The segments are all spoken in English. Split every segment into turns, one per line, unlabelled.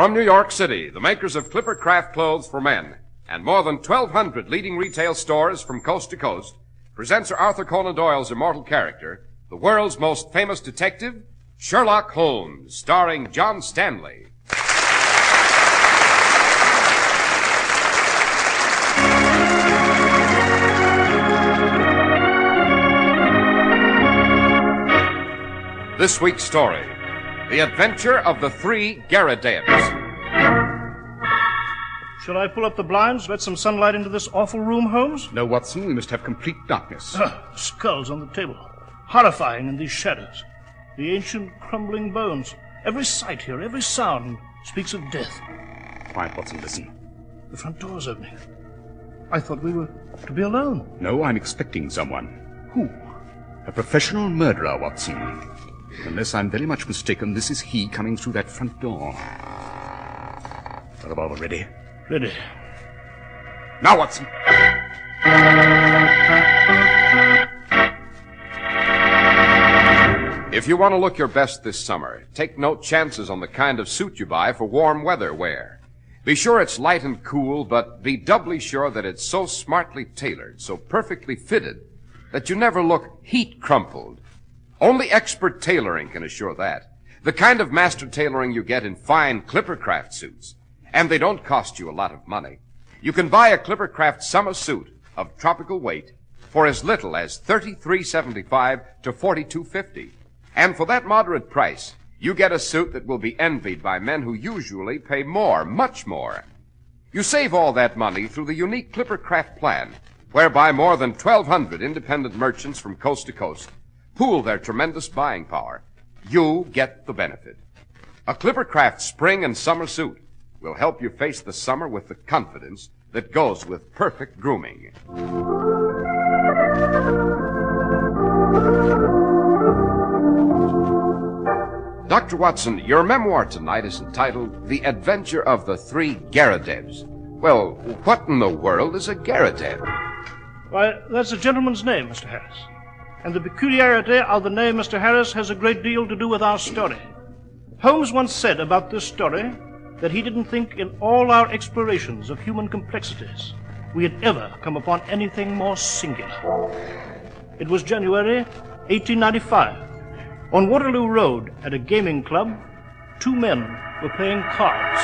From New York City, the makers of Clipper Craft clothes for men and more than 1,200 leading retail stores from coast to coast present Sir Arthur Conan Doyle's immortal character, the world's most famous detective, Sherlock Holmes, starring John Stanley. This week's story, The Adventure of the Three Garridebs.
Shall I pull up the blinds, let some sunlight into this awful room, Holmes?
No, Watson, we must have complete darkness.
Skulls on the table. Horrifying in these shadows. The ancient crumbling bones. Every sight here, every sound speaks of death.
Quiet, Watson, listen.
The front door's opening. I thought we were to be alone.
No, I'm expecting someone.
Who?
A professional murderer, Watson. Unless I'm very much mistaken, this is he coming through that front door. The revolver ready?
Ready.
Now, Watson.
If you want to look your best this summer, take no chances on the kind of suit you buy for warm weather wear. Be sure it's light and cool, but be doubly sure that it's so smartly tailored, so perfectly fitted, that you never look heat-crumpled. Only expert tailoring can assure that. The kind of master tailoring you get in fine Clippercraft suits. And they don't cost you a lot of money. You can buy a Clippercraft summer suit of tropical weight for as little as $33.75 to $42.50. And for that moderate price, you get a suit that will be envied by men who usually pay more, much more. You save all that money through the unique Clippercraft plan, whereby more than 1,200 independent merchants from coast to coast pool their tremendous buying power. You get the benefit. A Clippercraft spring and summer suit will help you face the summer with the confidence that goes with perfect grooming. Dr. Watson, your memoir tonight is entitled The Adventure of the Three Garridebs. Well, what in the world is a Garrideb?
Why, that's a gentleman's name, Mr. Harris. And the peculiarity of the name, Mr. Harris, has a great deal to do with our story. Holmes once said about this story that he didn't think in all our explorations of human complexities we had ever come upon anything more singular. It was January 1895. On Waterloo Road at a gaming club, two men were playing cards.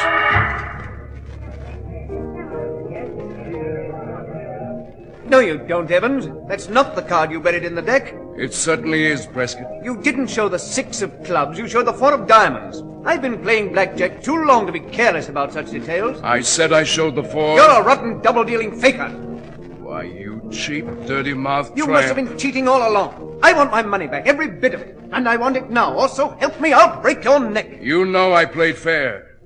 No, you don't, Evans. That's not the card you buried in the deck.
It certainly is, Prescott.
You didn't show the 6 of clubs. You showed the 4 of diamonds. I've been playing blackjack too long to be careless about such details.
I said I showed the 4.
You're a rotten double-dealing faker.
Why, you cheap, dirty-mouthed
You
tramp.
must have been cheating all along. I want my money back, every bit of it. And I want it now. Also, help me, I'll break your neck.
You know I played fair.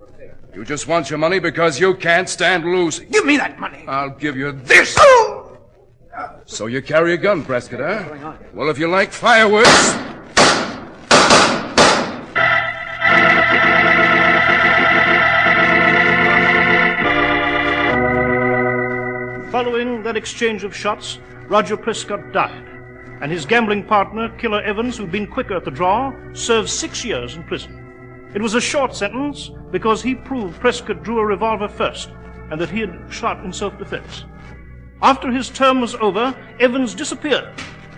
You just want your money because you can't stand losing.
Give me that money.
I'll give you this.
Oh!
So you carry a gun, Prescott, huh? Well, if you like fireworks...
Following that exchange of shots, Roger Prescott died, and his gambling partner, Killer Evans, who'd been quicker at the draw, served 6 years in prison. It was a short sentence because he proved Prescott drew a revolver first and that he had shot in self-defense. After his term was over, Evans disappeared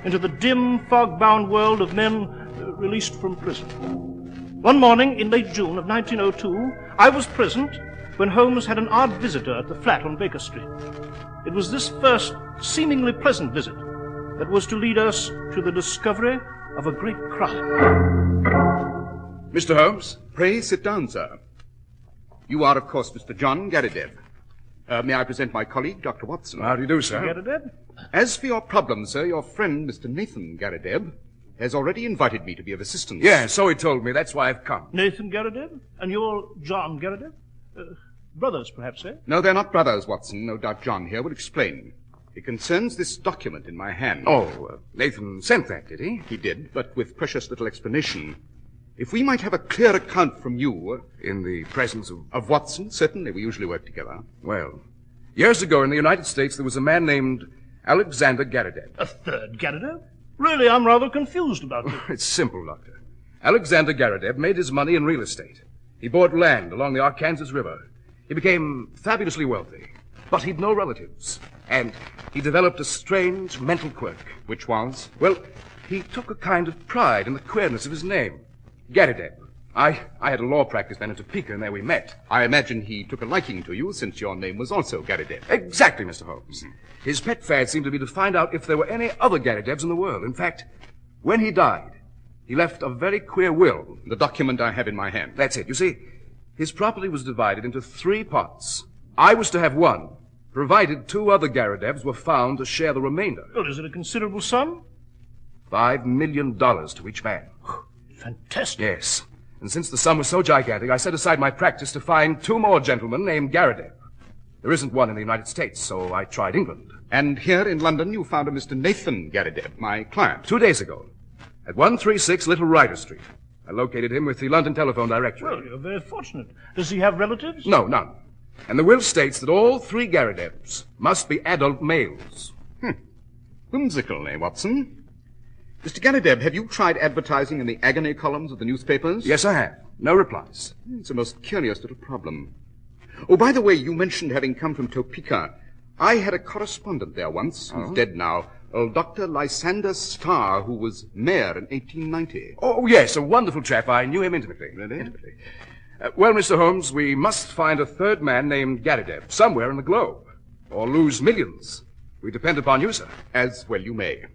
into the dim, fog-bound world of men released from prison. One morning in late June of 1902, I was present when Holmes had an odd visitor at the flat on Baker Street. It was this first seemingly pleasant visit that was to lead us to the discovery of a great crime.
Mr. Holmes, pray sit down, sir. You are, of course, Mr. John Garrideb. May I present my colleague, Dr. Watson?
How do you do, sir?
Garrideb?
As for your problem, sir, your friend, Mr. Nathan Garrideb, has already invited me to be of assistance.
Yeah, so he told me. That's why I've come.
Nathan Garrideb? And you're John Garrideb? Brothers, perhaps, eh?
No, they're not brothers, Watson. No doubt John here will explain. It concerns this document in my hand.
Oh, Nathan sent that, did he?
He did, but with precious little explanation. If we might have a clear account from you...
In the presence of...
Of Watson, certainly. We usually work together.
Well, years ago in the United States, there was a man named Alexander Garrideb.
A third Garrideb? Really, I'm rather confused about this.
It's simple, Doctor. Alexander Garrideb made his money in real estate. He bought land along the Arkansas River. He became fabulously wealthy. But he'd no relatives. And he developed a strange mental quirk.
Which was?
Well, he took a kind of pride in the queerness of his name. Garrideb. I had a law practice then in Topeka, and there we met.
I imagine he took a liking to you, since your name was also Garrideb.
Exactly, Mr. Holmes. His pet fad seemed to be to find out if there were any other Garridebs in the world. In fact, when he died, he left a very queer will.
The document I have in my hand.
That's it. You see, his property was divided into 3 parts. I was to have 1, provided 2 other Garridebs were found to share the remainder.
Well, is it a considerable sum?
$5 million to each man.
Fantastic.
Yes. And since the sum was so gigantic, I set aside my practice to find 2 more gentlemen named Garrideb. There isn't one in the United States, so I tried England.
And here in London you found a Mr. Nathan Garrideb, my client.
2 days ago, at 136 Little Ryder Street. I located him with the London telephone directory.
Well, you're very fortunate. Does he have relatives?
No, none. And the will states that all 3 Garridebs must be adult males.
Whimsical, eh, Watson? Mr. Garrideb, have you tried advertising in the agony columns of the newspapers?
Yes, I have. No replies.
It's a most curious little problem. Oh, by the way, you mentioned having come from Topeka. I had a correspondent there once, who's dead now, old Dr. Lysander Starr, who was mayor in 1890.
Oh, yes, a wonderful chap. I knew him intimately.
Really?
Intimately. Well, Mr. Holmes, we must find a 3rd man named Garrideb somewhere in the globe, or lose millions. We depend upon you, sir.
As well you may.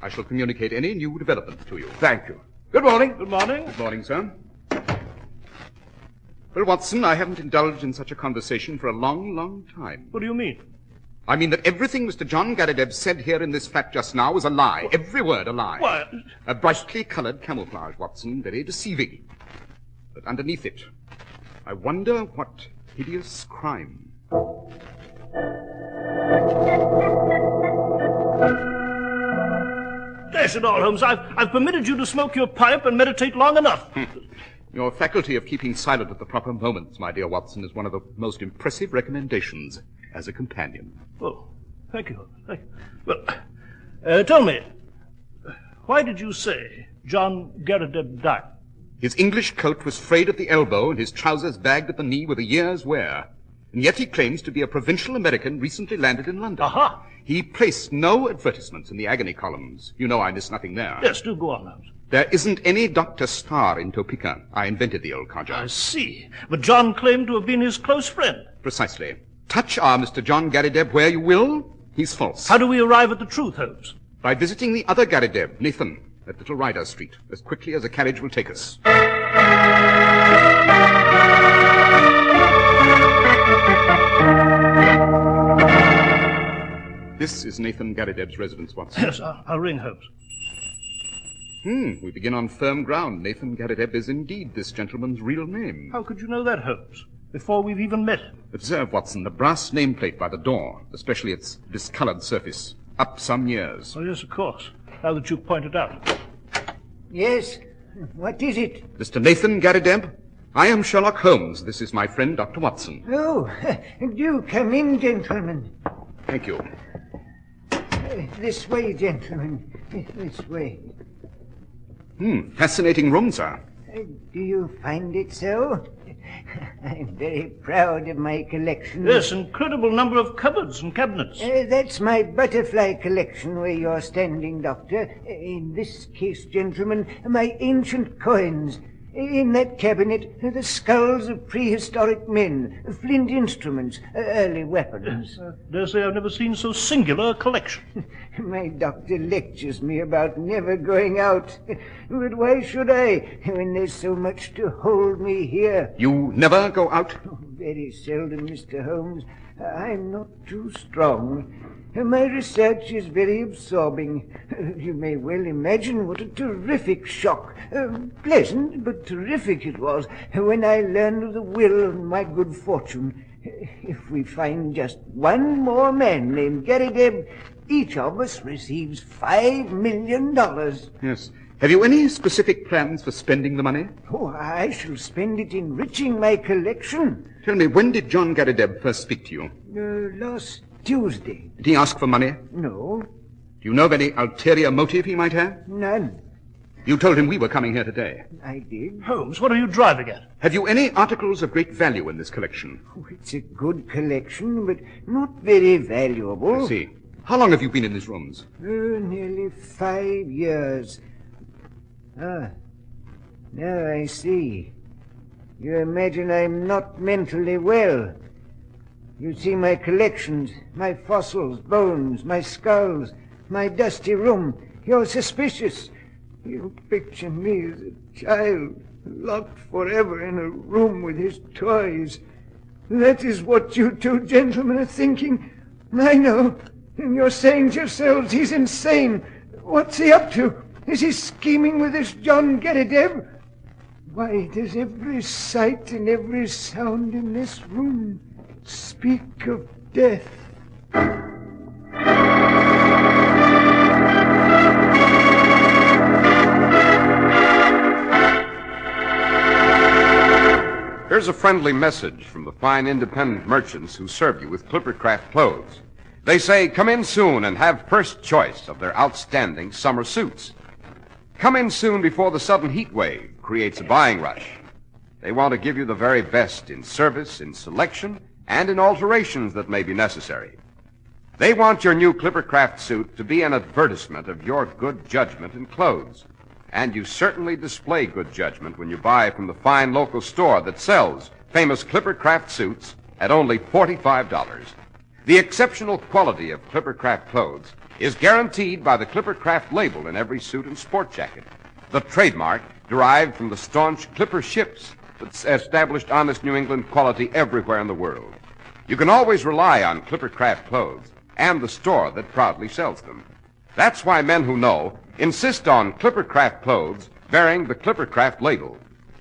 I shall communicate any new developments to you.
Thank you. Good morning.
Good morning.
Good morning, sir. Well, Watson, I haven't indulged in such a conversation for a long, long time.
What do you mean?
I mean that everything Mr. John Garrideb said here in this flat just now was a lie. Every word a lie.
Why?
A brightly colored camouflage, Watson. Very deceiving. But underneath it, I wonder what hideous crime.
Dash it all, Holmes. I've permitted you to smoke your pipe and meditate long enough.
Your faculty of keeping silent at the proper moments, my dear Watson, is one of the most impressive recommendations as a companion.
Oh, thank you. Thank you. Well, tell me, why did you say John Garrideb died?
His English coat was frayed at the elbow and his trousers bagged at the knee with a year's wear. And yet he claims to be a provincial American recently landed in London.
Aha!
He placed no advertisements in the agony columns. You know I miss nothing there.
Yes, do go on, Holmes.
There isn't any Dr. Starr in Topeka. I invented the old codger.
I see. But John claimed to have been his close friend.
Precisely. Touch our Mr. John Garrideb where you will, he's false.
How do we arrive at the truth, Holmes?
By visiting the other Garrideb, Nathan, at Little Ryder Street, as quickly as a carriage will take us. This is Nathan Garrideb's residence, Watson.
Yes, I'll ring Holmes.
We begin on firm ground. Nathan Garrideb is indeed this gentleman's real name.
How could you know that, Holmes? Before we've even met.
Observe, Watson, the brass nameplate by the door, especially its discolored surface. Up some years.
Oh, yes, of course. Now that you've pointed out.
Yes? What is it?
Mr. Nathan Garrideb, I am Sherlock Holmes. This is my friend, Dr. Watson.
Oh, do come in, gentlemen.
Thank you.
This way, gentlemen. This way.
Fascinating room, sir.
Do you find it so? I'm very proud of my collection.
Yes, incredible number of cupboards and cabinets.
That's my butterfly collection where you're standing, Doctor. In this case, gentlemen, my ancient coins. In that cabinet, the skulls of prehistoric men, flint instruments, early weapons.
Dare say I've never seen so singular a collection.
My doctor lectures me about never going out. But why should I, when there's so much to hold me here?
You never go out?
Very seldom, Mr. Holmes. I'm not too strong. My research is very absorbing. You may well imagine what a terrific shock, pleasant but terrific it was, when I learned of the will and my good fortune. If we find just one more man named Garrideb, each of us receives $5 million.
Yes. Have you any specific plans for spending the money?
Oh, I shall spend it enriching my collection.
Tell me, when did John Garrideb first speak to you?
Last Tuesday.
Did he ask for money?
No,
Do you know of any ulterior motive he might have?
none.
You told him we were coming here today.
I did.
Holmes, what are you driving at?
Have you any articles of great value in this collection?
Oh, it's a good collection, but not very valuable.
I see. How long have you been in these rooms?
Nearly 5 years. Ah, now I see. You imagine I'm not mentally well. You see my collections, my fossils, bones, my skulls, my dusty room. You're suspicious. You picture me as a child, locked forever in a room with his toys. That is what you two gentlemen are thinking. I know. And you're saying to yourselves he's insane. What's he up to? Is he scheming with this John Garrideb? Why, does every sight and every sound in this room speak of death?
Here's a friendly message from the fine independent merchants who serve you with Clippercraft clothes. They say, come in soon and have first choice of their outstanding summer suits. Come in soon before the sudden heat wave creates a buying rush. They want to give you the very best in service, in selection, and in alterations that may be necessary. They want your new Clippercraft suit to be an advertisement of your good judgment in clothes. And you certainly display good judgment when you buy from the fine local store that sells famous Clippercraft suits at only $45. The exceptional quality of Clippercraft clothes is guaranteed by the Clippercraft label in every suit and sport jacket, the trademark derived from the staunch Clipper ships that's established honest New England quality everywhere in the world. You can always rely on Clippercraft clothes and the store that proudly sells them. That's why men who know insist on Clippercraft clothes bearing the Clippercraft label.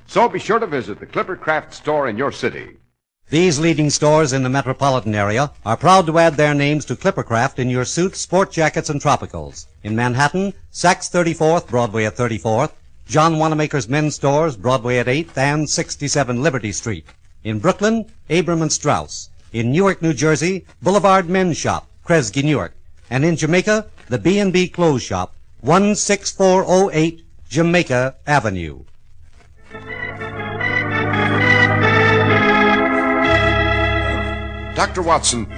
So be sure to visit the Clippercraft store in your city.
These leading stores in the metropolitan area are proud to add their names to Clippercraft in your suits, sport jackets, and tropicals. In Manhattan, Saks 34th, Broadway at 34th, John Wanamaker's Men's Stores, Broadway at 8th, and 67 Liberty Street. In Brooklyn, Abram & Strauss. In Newark, New Jersey, Boulevard Men's Shop, Kresge, Newark. And in Jamaica, the B&B Clothes Shop, 16408 Jamaica Avenue.
Dr. Watson,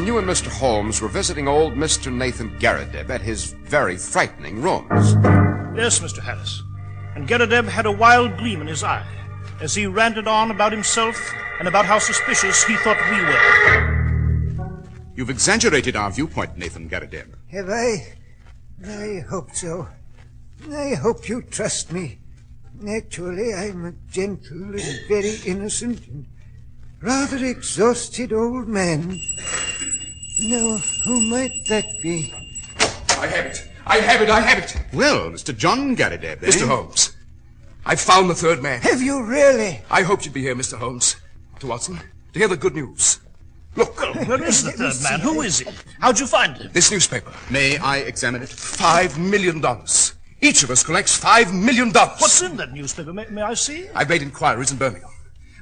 you and Mr. Holmes were visiting old Mr. Nathan Garrideb at his very frightening rooms.
Yes, Mr. Harris. And Garrideb had a wild gleam in his eye as he ranted on about himself and about how suspicious he thought we were.
You've exaggerated our viewpoint, Nathan Garrideb.
Have I? I hope so. I hope you trust me. Actually, I'm a gentle and very innocent and rather exhausted old man. Now, who might that be?
I have it.
Well, Mr. John Garrideb, eh?
Mr. Holmes, I've found the third man.
Have you really?
I hoped you'd be here, Mr. Holmes. Dr. Watson, to hear the good news. Look,
Where is the third man? Who is he? How'd you find him?
this newspaper.
May I examine it?
$5 million. Each of us collects $5 million.
What's in that newspaper? May I see?
I've made inquiries in Birmingham.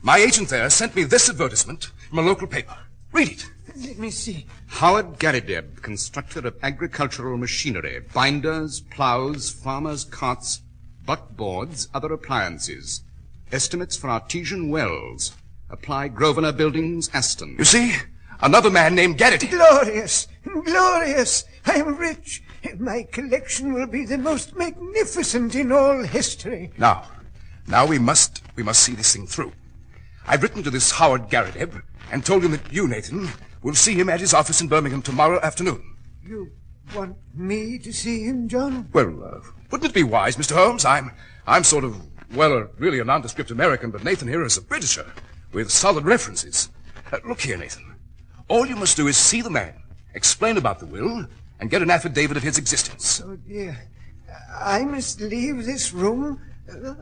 My agent there sent me this advertisement from a local paper. Read it.
Let me see.
Howard Garrideb, constructor of agricultural machinery, binders, plows, farmers' carts, buckboards, other appliances. Estimates for artesian wells. Apply Grosvenor Buildings, Aston.
You see? Another man named Garrideb.
Glorious! Glorious! I'm rich. My collection will be the most magnificent in all history.
Now we must see this thing through. I've written to this Howard Garrideb and told him that you, Nathan, will see him at his office in Birmingham tomorrow afternoon.
You want me to see him, John?
Well, wouldn't it be wise, Mr. Holmes? I'm sort of, really a nondescript American, but Nathan here is a Britisher with solid references. Look here, Nathan. All you must do is see the man, explain about the will, and get an affidavit of his existence.
Oh, dear. I must leave this room.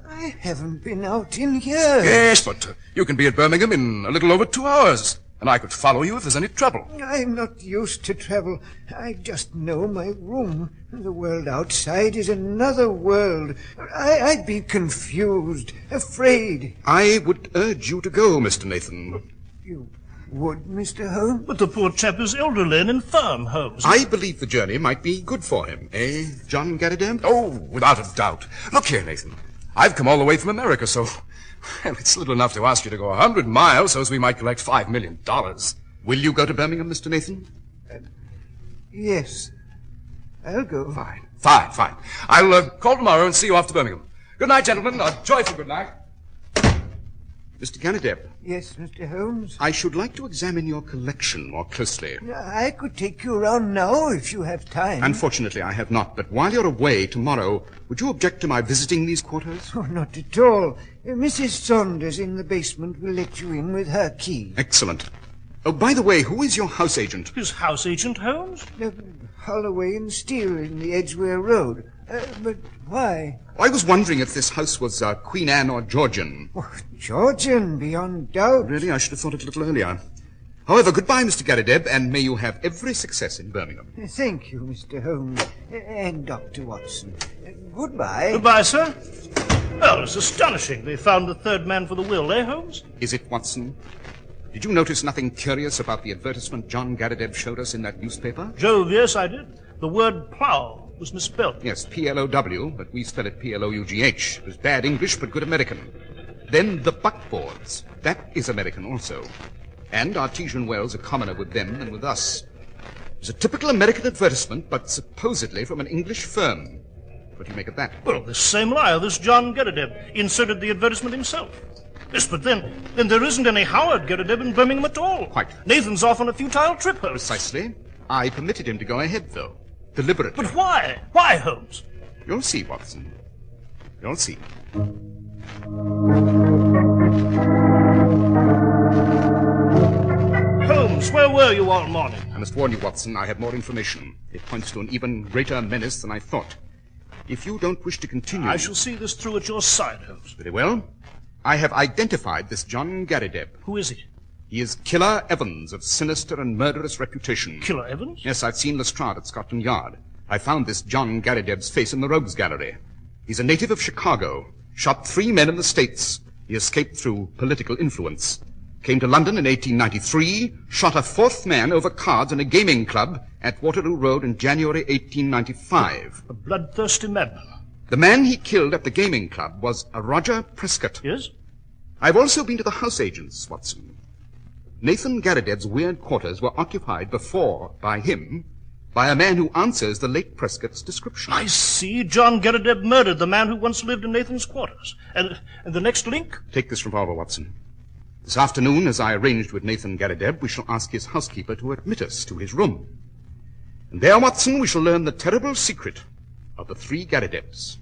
I haven't been out in years.
Yes, but you can be at Birmingham in a little over 2 hours, and I could follow you if there's any trouble.
I'm not used to travel. I just know my room. The world outside is another world. I'd be confused, afraid.
I would urge you to go, Mr. Nathan.
You would, Mr. Holmes?
But the poor chap is elderly and infirm, Holmes.
I believe the journey might be good for him, eh, John Garridebs?
Oh, without a doubt. Look here, Nathan. I've come all the way from America, so... Well, it's little enough to ask you to go 100 miles so as we might collect $5 million.
Will you go to Birmingham, Mr. Nathan?
Yes. I'll go.
Fine. I'll call tomorrow and see you off to Birmingham. Good night, gentlemen. A joyful good night.
Mr. Garridebs,
Yes, Mr. Holmes?
I should like to examine your collection more closely.
I could take you around now if you have time.
Unfortunately, I have not, but while you're away tomorrow, would you object to my visiting these quarters?
Oh, not at all. Mrs. Saunders in the basement will let you in with her key.
Excellent. Oh, by the way, who is your house agent?
His house agent, Holmes?
Holloway and Steele in the Edgware Road. But why?
I was wondering if this house was Queen Anne or Georgian.
Oh, Georgian, beyond doubt.
Really, I should have thought it a little earlier. However, goodbye, Mr. Garridebs, and may you have every success in Birmingham.
Thank you, Mr. Holmes. And Dr. Watson. Goodbye.
Goodbye, sir. Well, it's astonishing they found the third man for the will, eh, Holmes?
Is it, Watson? Did you notice nothing curious about the advertisement John Garridebs showed us in that newspaper?
Jove, yes, I did. The word plough was misspelled.
Yes, P-L-O-W, but we spell it P-L-O-U-G-H. It was bad English, but good American. Then the buckboards. That is American also. And artesian wells are commoner with them than with us. It's a typical American advertisement, but supposedly from an English firm. What do you make of that?
Well, this same liar, this John Garridebs, inserted the advertisement himself. Yes, but then there isn't any Howard Garridebs in Birmingham at all.
Quite.
Nathan's off on a futile trip, Holmes.
Precisely. I permitted him to go ahead, though. Deliberately.
But why? Why, Holmes?
You'll see, Watson. You'll see.
Holmes, where were you all morning?
I must warn you, Watson, I have more information. It points to an even greater menace than I thought. If you don't wish to continue...
I shall see this through at your side, Holmes.
Very well. I have identified this John Garridebs.
Who is it?
He is Killer Evans, of sinister and murderous reputation.
Killer Evans?
Yes, I've seen Lestrade at Scotland Yard. I found this John Garridebs' face in the Rogues Gallery. He's a native of Chicago. Shot 3 men in the States. He escaped through political influence. Came to London in 1893, shot a 4th man over cards in a gaming club at Waterloo Road in January 1895.
A bloodthirsty madman.
The man he killed at the gaming club was a Roger Prescott.
Yes?
I've also been to the house agents, Watson. Nathan Garridebs' weird quarters were occupied before by him by a man who answers the late Prescott's description.
I see. John Garridebs murdered the man who once lived in Nathan's quarters. And the next link?
Take this revolver, Watson. This afternoon, as I arranged with Nathan Garridebs, we shall ask his housekeeper to admit us to his room. And there, Watson, we shall learn the terrible secret of the 3 Garridebs.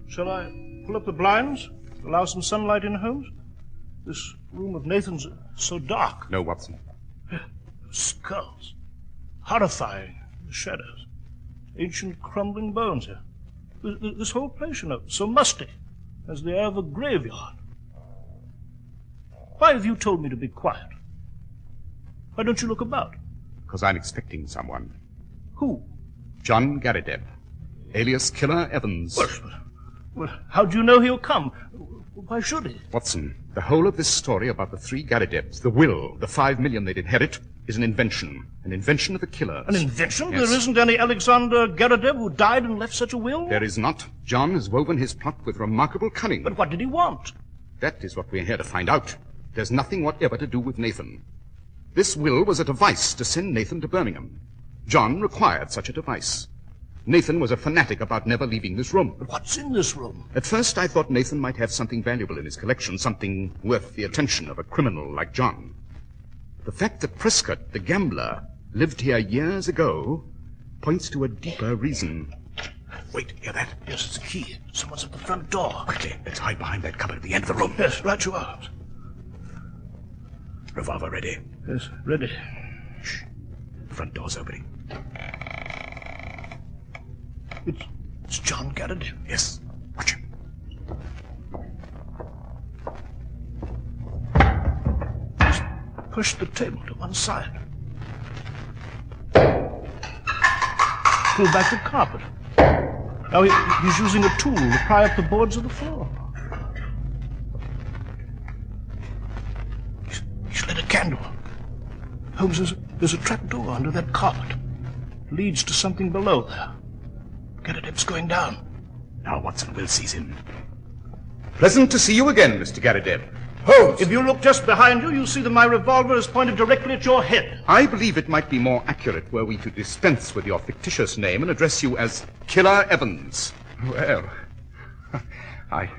Shall I pull up the blinds? Allow some sunlight in, Holmes? This room of Nathan's so dark.
No, Watson.
Skulls. Horrifying. The shadows. Ancient crumbling bones here. This whole place, you know, so musty, as the air of a graveyard. Why have you told me to be quiet? Why don't you look about?
Because I'm expecting someone.
Who?
John Garridebs, alias Killer Evans.
Well, how do you know he'll come? Why should he?
Watson, the whole of this story about the 3 Garridebs, the will, the $5 million they'd inherit, is an invention of the killers.
An invention?
Yes.
There isn't any Alexander Garridebs who died and left such a will?
There is not. John has woven his plot with remarkable cunning.
But what did he want?
That is what we're here to find out. There's nothing whatever to do with Nathan. This will was a device to send Nathan to Birmingham. John required such a device. Nathan was a fanatic about never leaving this room.
But what's in this room?
At first, I thought Nathan might have something valuable in his collection, something worth the attention of a criminal like John. The fact that Prescott, the gambler, lived here years ago points to a deeper reason. Wait, hear that?
Yes, it's a key. Someone's at the front door.
Quickly, let's hide behind that cupboard at the end of the room.
Yes, right you are.
Revolver ready.
Yes, ready.
Shh. The front door's opening.
It's John Garridebs.
Yes. Watch him.
Just push the table to one side. pull back the carpet. Now he's using a tool to pry up the boards of the floor. He's lit a candle. Holmes, there's a trap door under that carpet. Leads to something below there. Garridebs going down.
Now, Watson, we'll seize him. Pleasant to see you again, Mr. Garrideb.
Holmes! If you look just behind you, you'll see that my revolver is pointed directly at your head.
I believe it might be more accurate were we to dispense with your fictitious name and address you as Killer Evans.
Well, I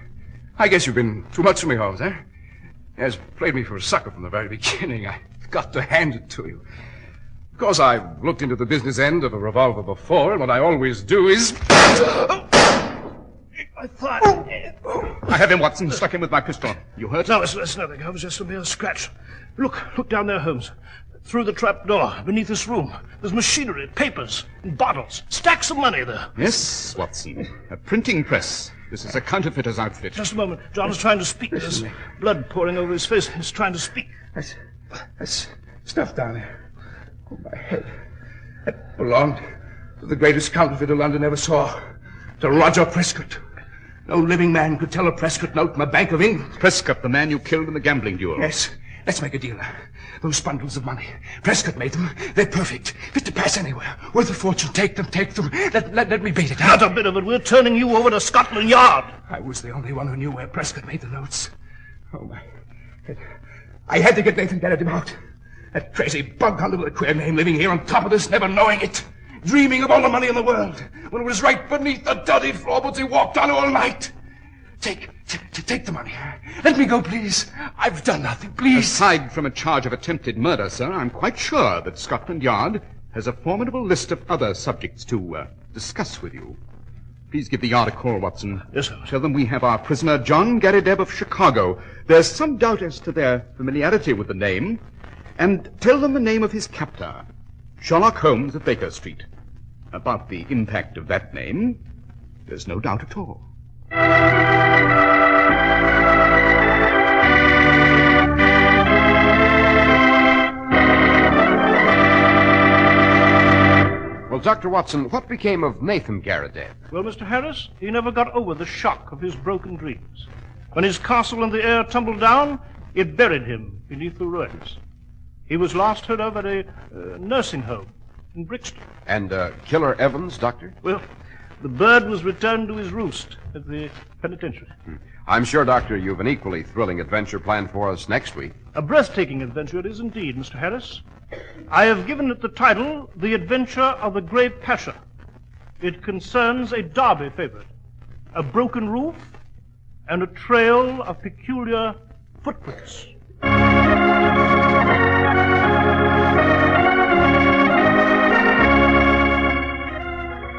guess you've been too much for me, Holmes, eh? You has played me for a sucker from the very beginning. I've got to hand it to you. Of course, I've looked into the business end of a revolver before, and what I always do is...
I thought...
I have him, Watson. Struck him with my pistol. You hurt?
No, it's nothing, Holmes. Just a mere scratch. Look down there, Holmes. Through the trap door, beneath this room. There's machinery, papers, and bottles. Stacks of money there.
Yes, Watson. A printing press. This is a counterfeiter's outfit.
Just a moment. John's trying to speak. There's blood pouring over his face. He's trying to speak.
That's stuff down there. Oh, my head. That belonged to the greatest counterfeiter London ever saw. To Roger Prescott. No living man could tell a Prescott note from a Bank of England.
Prescott, the man you killed in the gambling duel.
Yes. Let's make a deal. Those bundles of money. Prescott made them. They're perfect. Fit to pass anywhere. Worth a fortune. Take them. Let me beat it.
Not a bit of it. We're turning you over to Scotland Yard.
I was the only one who knew where Prescott made the notes. Oh, my. I had to get Nathan Garrideb out. That crazy bug hunter with a queer name living here on top of this, never knowing it. Dreaming of all the money in the world, when it was right beneath the dirty floorboards he walked on all night. Take the money. Let me go, please. I've done nothing, please.
Aside from a charge of attempted murder, sir, I'm quite sure that Scotland Yard has a formidable list of other subjects to discuss with you. Please give the Yard a call, Watson.
Yes, sir.
Tell them we have our prisoner, John Garrideb of Chicago. There's some doubt as to their familiarity with the name. And tell them the name of his captor, Sherlock Holmes of Baker Street. About the impact of that name, there's no doubt at all.
Well, Dr. Watson, what became of Nathan Garrideb?
Well, Mr. Harris, he never got over the shock of his broken dreams. When his castle in the air tumbled down, it buried him beneath the ruins. He was last heard of at a nursing home in Brixton.
And Killer Evans, Doctor?
Well, the bird was returned to his roost at the penitentiary.
I'm sure, Doctor, you've an equally thrilling adventure planned for us next week.
A breathtaking adventure it is indeed, Mr. Harris. I have given it the title, The Adventure of the Grey Pasha. It concerns a Derby favorite, a broken roof, and a trail of peculiar footprints.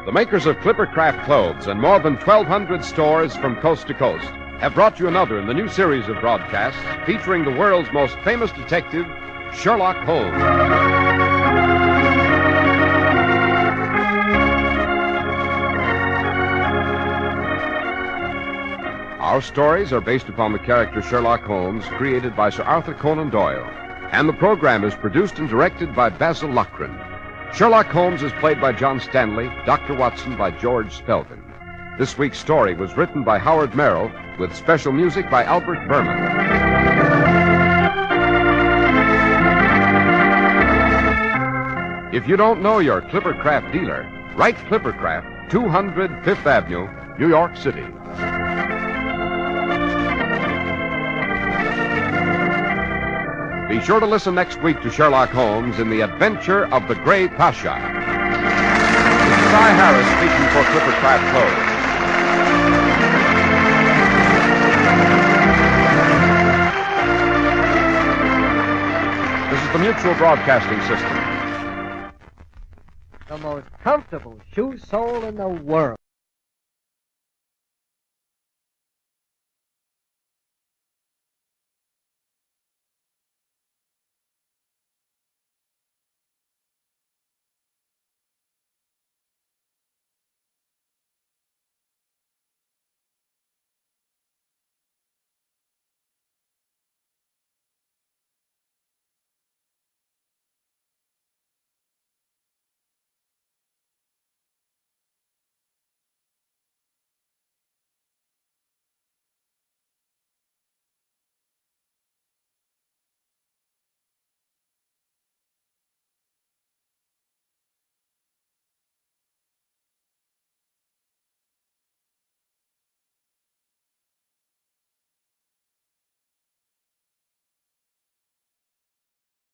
The makers of Clippercraft clothes and more than 1,200 stores from coast to coast have brought you another in the new series of broadcasts featuring the world's most famous detective, Sherlock Holmes. Our stories are based upon the character Sherlock Holmes, created by Sir Arthur Conan Doyle, and the program is produced and directed by Basil Lochran. Sherlock Holmes is played by John Stanley, Dr. Watson by George Spelvin. This week's story was written by Howard Merrill, with special music by Albert Berman. If you don't know your Clippercraft dealer, write Clippercraft, 200 Fifth Avenue, New York City. Be sure to listen next week to Sherlock Holmes in The Adventure of the Grey Pasha. This is I. Harris speaking for Clippercraft Clothes. This is the Mutual Broadcasting System.
The most comfortable shoe sole in the world.